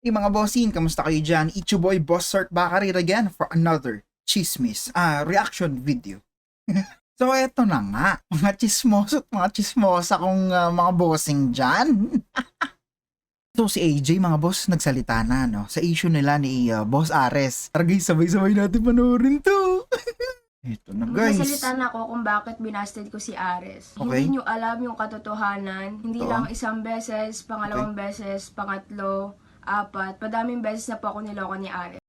Hey mga bossing, kamusta kayo dyan? It's your boy Boss Sart Bakarir again for another chismis, reaction video. So eto na nga, mga chismoso at mga chismosa kong mga bossing dyan. So si AJ mga boss nagsalita na no, sa issue nila ni Boss Ares. Tara guys, sabay-sabay natin panoorin to. Ito na guys. Magsasalita na ako kung bakit binasted ko si Ares. Okay. Hindi nyo alam yung katotohanan. Hindi Oo. lang isang beses, pangalawang beses, pangatlo, apat. Padaming beses na po ako niloko ni Ares.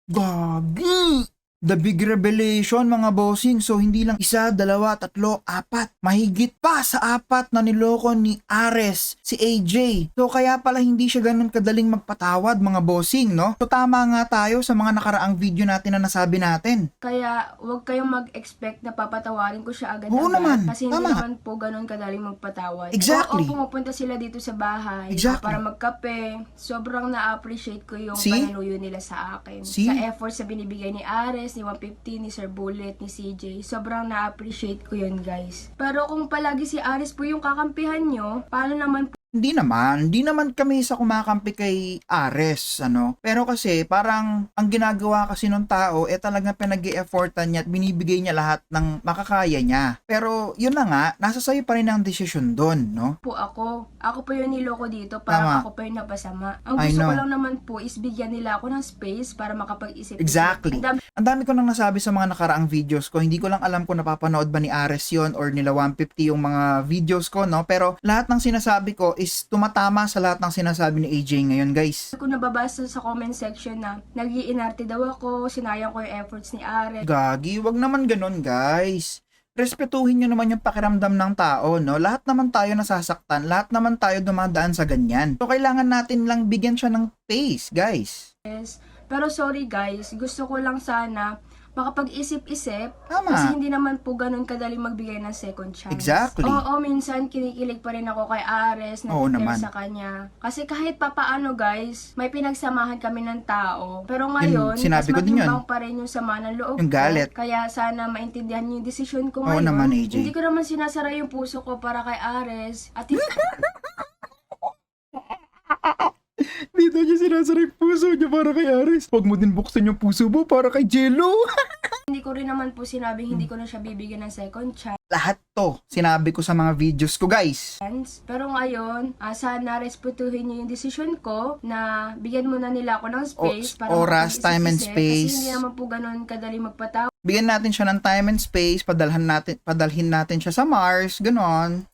Gagi! The big revelation mga bossing. So hindi lang isa, dalawa, tatlo, apat. Mahigit pa sa apat na niloko ni Ares, si AJ. So kaya pala hindi siya ganun kadaling magpatawad mga bossing, no? So tama nga tayo sa mga nakaraang video natin na nasabi natin. Kaya huwag kayong mag-expect na papatawarin ko siya agad-agad. Oo naman, Kasi hindi tama. naman po ganun kadaling magpatawad. Exactly. Oo, pumupunta sila dito sa bahay Exactly. para magkape. Sobrang na-appreciate ko yung See? panaluyo nila sa akin. See? Sa effort sa binibigay ni Ares, ni 150, ni Sir Bullet, ni CJ. Sobrang na-appreciate ko yun, guys. Pero kung palagi si Ares po yung kakampihan nyo, paano naman po Hindi naman kami sa kumakampi kay Ares, ano. Pero kasi parang ang ginagawa kasi ng tao talagang pinag-i-effortan niya at binibigay niya lahat ng makakaya niya. Pero yun na nga, nasa sayo pa rin ang desisyon doon, no? ako? Ako po yung niloko dito, Tama. parang ako pa yung napasama. Ang I gusto ko know. lang naman po is bigyan nila ako ng space para makapag-isip. Exactly. Ang dami Ang dami ko nang nasabi sa mga nakaraang videos ko. Hindi ko lang alam kung napapanood ba ni Ares yon or nila 150 yung mga videos ko, no? Pero lahat ng sinasabi ko is tumatama sa lahat ng sinasabi ni AJ ngayon, guys. ko nababasa sa comment section na nag-iinarte daw ako, sinayang ko yung efforts ni Ares. Gagi, wag naman ganun, guys. Respetuhin nyo naman yung pakiramdam ng tao, no? Lahat naman tayo nasasaktan, lahat naman tayo dumadaan sa ganyan. So, kailangan natin lang bigyan siya ng pace, guys. Pero sorry guys, gusto ko lang sana makapag-isip-isip Tama. kasi hindi naman po ganun kadaling magbigay ng second chance. Exactly. Oo, minsan kinikilig pa rin ako kay Ares na Oo naman. sa kanya. Kasi kahit papaano guys, may pinagsamahan kami ng tao. Pero ngayon, Yun, sinabi mas ko din yun. matimbang pa rin yung sama ng loob Yung galit. ko. Kaya sana maintindihan niyo yung desisyon ko Oo ngayon. naman, AJ. Hindi ko naman sinasara yung puso ko para kay Ares. At Dito niya sinasara yung puso niya para kay Ares. Huwag mo din buksan yung puso mo para kay Jello. hindi ko rin naman po sinabing hindi ko na siya bibigyan ng second chance. Lahat to, sinabi ko sa mga videos ko, guys. Pero ngayon, sana respetuhin niyo yung decision ko na bigyan muna nila ako ng space para oras, makapag-isip-isip. time and space. Kasi hindi naman po ganun kadali magpatawad. Bigyan natin siya ng time and space, padalhin natin siya sa Mars, ganon.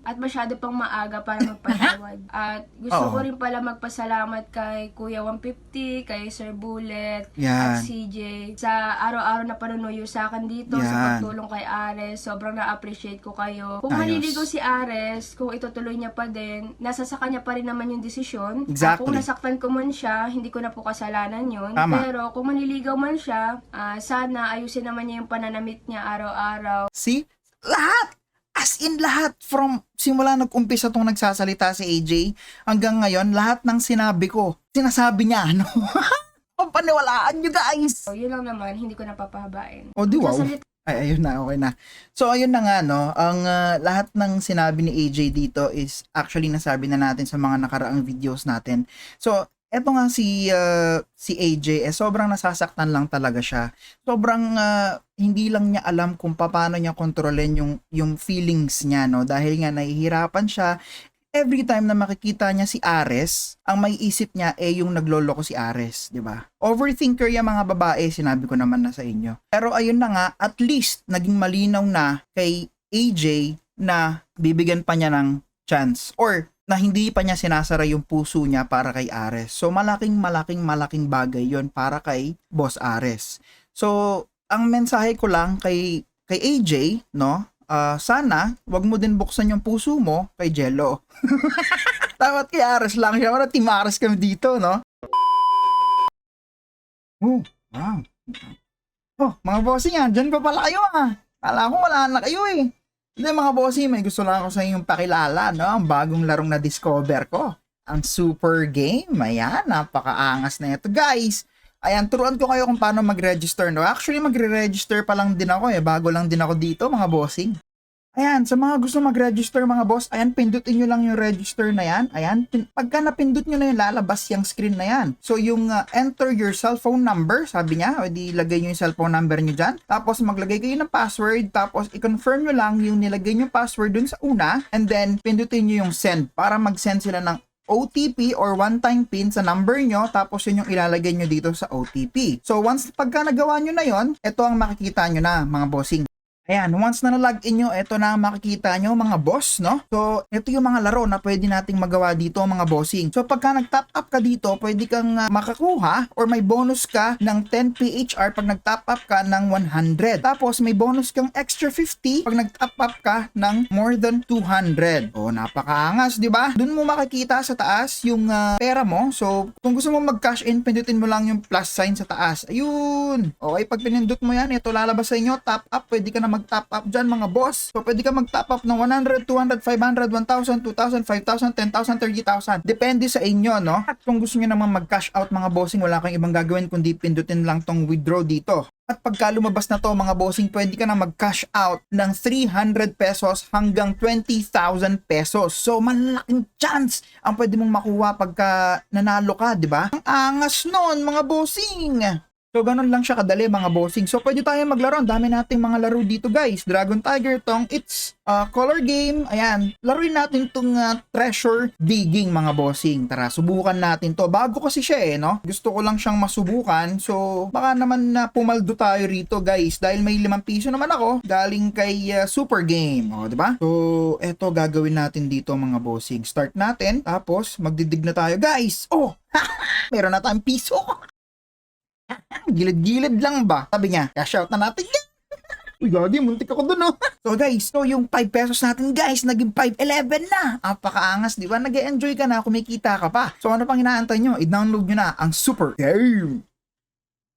At masyado pang maaga para magpatawad. At gusto Oo. ko rin pala magpasalamat kay Kuya 150, kay Sir Bullet, Yan. at CJ sa araw-araw na panunuyo sa akin dito, Yan. sa pagtulong kay Ares. Sobrang na-appreciate ko kayo. Kung Ayos. maniligaw si Ares, kung itutuloy niya pa din, nasa sa kanya pa rin naman yung desisyon. Exactly. Kung nasaktan ko man siya, hindi ko na po kasalanan yun. Tama. Pero kung maniligaw man siya, sana ayusin naman niya yung pananamit niya araw-araw. See? Lahat! As in lahat, from simula nag-umpisa tong nagsasalita si AJ hanggang ngayon, lahat ng sinabi ko, sinasabi niya, ano? Ang paniwalaan nyo, guys! So, yun lang naman, hindi ko napapahabain. O, di wow. Magsasalita Ay, ayun na, okay na. So, ayun na nga, no, ang lahat ng sinabi ni AJ dito is actually nasabi na natin sa mga nakaraang videos natin. So, eto nga si AJ, sobrang nasasaktan lang talaga siya. Sobrang hindi lang niya alam kung paano niya kontrolin yung feelings niya, no, dahil nga nahihirapan siya. Every time na makikita niya si Ares, ang may isip niya yung nagloloko si Ares, di ba? Overthinker yung mga babae, sinabi ko naman na sa inyo. Pero ayun na nga, at least naging malinaw na kay AJ na bibigyan pa niya ng chance or na hindi pa niya sinasara yung puso niya para kay Ares. So malaking bagay yon para kay Boss Ares. So ang mensahe ko lang kay AJ, no? Sana, wag mo din buksan yung puso mo kay Jello. Dapat kay Ares lang siya. Wala, Team Ares kami dito, no? Oh, wow. Oh, mga bossing yan. Diyan pa pala kayo, Kala ko wala na kayo, eh. Hindi, mga bossing, may gusto lang ako sa inyong pakilala, no? Ang bagong larong na-discover ko. Ang Super Game. Ayan, napakaangas na ito, guys. Ayan, turuan ko kayo kung paano mag-register, no? Actually, magre-register pa lang din ako, bago lang din ako dito, mga bossing. Ayan, sa mga gusto mag-register mga boss, ayan, pindutin nyo lang yung register na yan. Ayan, pagka napindot nyo na yun, lalabas yung screen na yan. So, yung enter your cellphone number, sabi niya, o di lagay nyo yung cellphone number nyo dyan. Tapos, maglagay kayo ng password, tapos i-confirm nyo lang yung nilagay nyo password dun sa una, and then, pindutin nyo yung send para mag-send sila ng OTP or one-time PIN sa number nyo, tapos yun yung ilalagay nyo dito sa OTP. So, once pagka nagawa nyo na yon, ito ang makikita nyo na, mga bossing. Ayan, once na na-login nyo, ito na ang makikita nyo mga boss, no? So, ito yung mga laro na pwede nating magawa dito mga bossing. So, pagka nag-top up ka dito, pwede kang makakuha or may bonus ka ng 10 PHR pag nag-top up ka ng 100. Tapos, may bonus kang extra 50 pag nag-top up ka ng more than 200. O, napakaangas, di ba? Doon mo makikita sa taas yung pera mo. So, kung gusto mo mag-cash in, pindutin mo lang yung plus sign sa taas. Ayun! Okay, pag pinindot mo yan, ito lalabas sa inyo, top up, pwede ka na mag-top up dyan mga boss. So, pwede ka mag-top up ng 100, 200, 500, 1,000, 2,000, 5,000, 10,000, 30,000. Depende sa inyo, no? At kung gusto nyo naman mag-cash out mga bossing, wala kang ibang gagawin kundi pindutin lang tong withdraw dito. At pagka lumabas na to mga bossing, pwede ka na mag-cash out ng 300 pesos hanggang 20,000 pesos. So, malaking chance ang pwede mong makuha pagka nanalo ka, di ba? Ang angas nun mga bossing! So, ganun lang siya kadali mga bossing. So, pwede tayo maglaro. Ang dami nating mga laro dito guys. Dragon Tiger tong it's color game. Ayan. Laruin natin tong treasure digging mga bossing. Tara, subukan natin to. Bago kasi siya no? Gusto ko lang siyang masubukan. So, baka naman na pumaldo tayo rito guys. Dahil may 5 piso naman ako. Galing kay Super Game. O, diba? So, eto gagawin natin dito mga bossing. Start natin. Tapos, magdidig na tayo guys. Oh! Meron na tayong piso. Gilid-gilid lang ba? Sabi niya, cash out na natin yan. Uy, gagi, muntik ako dun, oh. So, guys, so yung 5 pesos natin, guys, naging 5.11 na. Apakaangas, di ba? Nag-enjoy ka na, kumikita ka pa. So, ano pang inaantay nyo? I-download nyo na ang Super Game.